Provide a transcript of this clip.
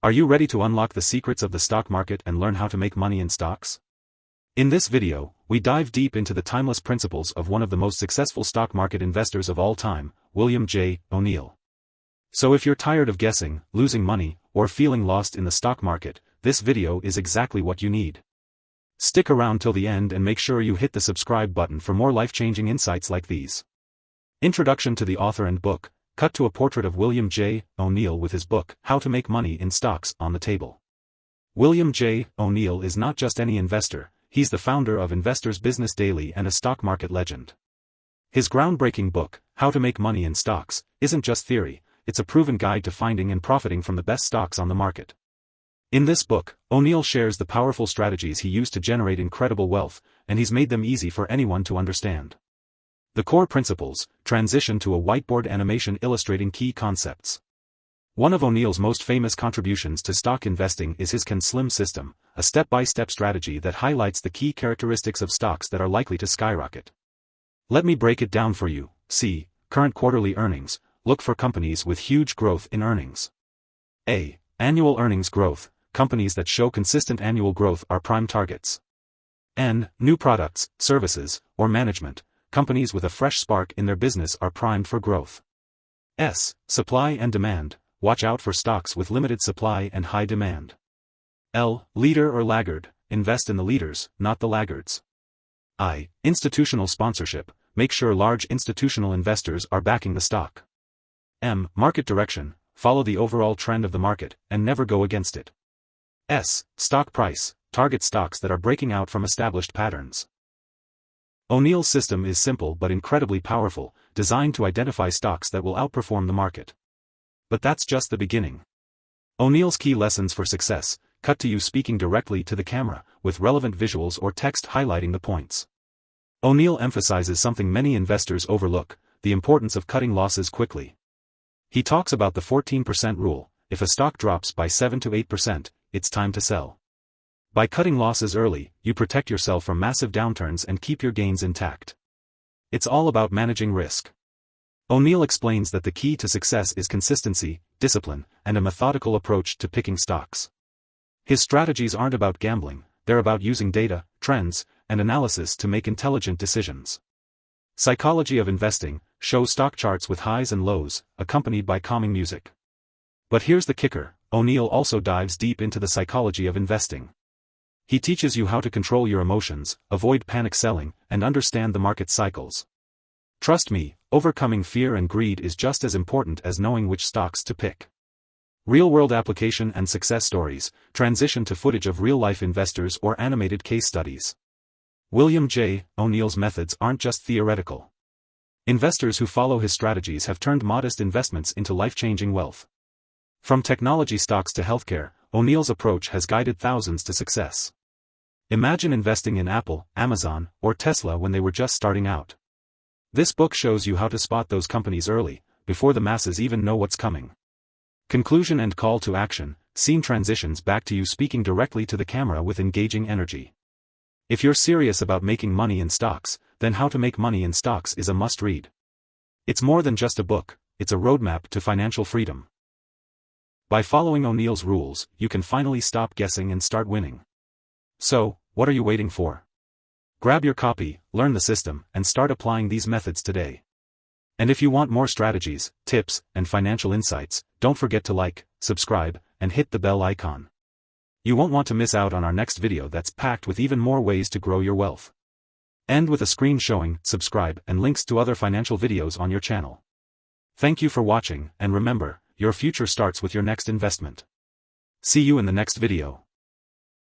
Are you ready to unlock the secrets of the stock market and learn how to make money in stocks? In this video, we dive deep into the timeless principles of one of the most successful stock market investors of all time, William J. O'Neill. So if you're tired of guessing, losing money, or feeling lost in the stock market, this video is exactly what you need. Stick around till the end and make sure you hit the subscribe button for more life-changing insights like these. Introduction to the author and book. Cut to a portrait of William J. O'Neill with his book, How to Make Money in Stocks, on the table. William J. O'Neill is not just any investor, he's the founder of Investors Business Daily and a stock market legend. His groundbreaking book, How to Make Money in Stocks, isn't just theory, it's a proven guide to finding and profiting from the best stocks on the market. In this book, O'Neill shares the powerful strategies he used to generate incredible wealth, and he's made them easy for anyone to understand. The core principles, transition to a whiteboard animation illustrating key concepts. One of O'Neill's most famous contributions to stock investing is his Can Slim system, a step-by-step strategy that highlights the key characteristics of stocks that are likely to skyrocket. Let me break it down for you. C. Current quarterly earnings. Look for companies with huge growth in earnings. A. Annual earnings growth. Companies that show consistent annual growth are prime targets. N. New products, services, or management. Companies with a fresh spark in their business are primed for growth. S. Supply and demand. Watch out for stocks with limited supply and high demand. L. Leader or laggard. Invest in the leaders, not the laggards. I. Institutional sponsorship. Make sure large institutional investors are backing the stock. M. Market direction. Follow the overall trend of the market, and never go against it. S. Stock price. Target stocks that are breaking out from established patterns. O'Neill's system is simple but incredibly powerful, designed to identify stocks that will outperform the market. But that's just the beginning. O'Neill's key lessons for success, cut to you speaking directly to the camera, with relevant visuals or text highlighting the points. O'Neill emphasizes something many investors overlook, the importance of cutting losses quickly. He talks about the 14% rule. If a stock drops by 7 to 8%, it's time to sell. By cutting losses early, you protect yourself from massive downturns and keep your gains intact. It's all about managing risk. O'Neill explains that the key to success is consistency, discipline, and a methodical approach to picking stocks. His strategies aren't about gambling, they're about using data, trends, and analysis to make intelligent decisions. Psychology of investing. Show stock charts with highs and lows, accompanied by calming music. But here's the kicker, O'Neill also dives deep into the psychology of investing. He teaches you how to control your emotions, avoid panic selling, and understand the market cycles. Trust me, overcoming fear and greed is just as important as knowing which stocks to pick. Real-world application and success stories. Transition to footage of real-life investors or animated case studies. William J. O'Neill's methods aren't just theoretical. Investors who follow his strategies have turned modest investments into life-changing wealth. From technology stocks to healthcare, O'Neill's approach has guided thousands to success. Imagine investing in Apple, Amazon, or Tesla when they were just starting out. This book shows you how to spot those companies early, before the masses even know what's coming. Conclusion and call to action. Scene transitions back to you speaking directly to the camera with engaging energy. If you're serious about making money in stocks, then How to Make Money in Stocks is a must-read. It's more than just a book, it's a roadmap to financial freedom. By following O'Neill's rules, you can finally stop guessing and start winning. So, what are you waiting for? Grab your copy, learn the system, and start applying these methods today. And if you want more strategies, tips, and financial insights, don't forget to like, subscribe, and hit the bell icon. You won't want to miss out on our next video that's packed with even more ways to grow your wealth. End with a screen showing, subscribe, and links to other financial videos on your channel. Thank you for watching, and remember, your future starts with your next investment. See you in the next video.